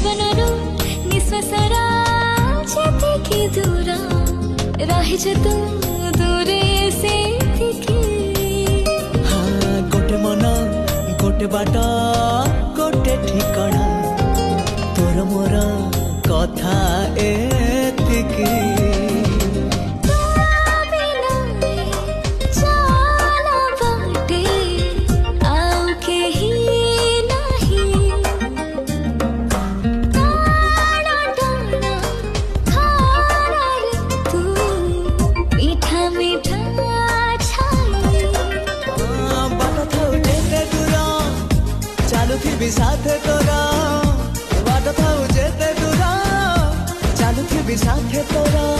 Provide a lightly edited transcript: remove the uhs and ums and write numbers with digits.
जीवनरू निश्वासरा जेतिकी दूर रहिछ तू दूरे सेतिकी गोटे मन गोटे बाट गोटे ठिकाना तोर मोर कथा एतिकी साथे तोरा बाट थाउ जेते दूरा चालू थी साथे तोरा।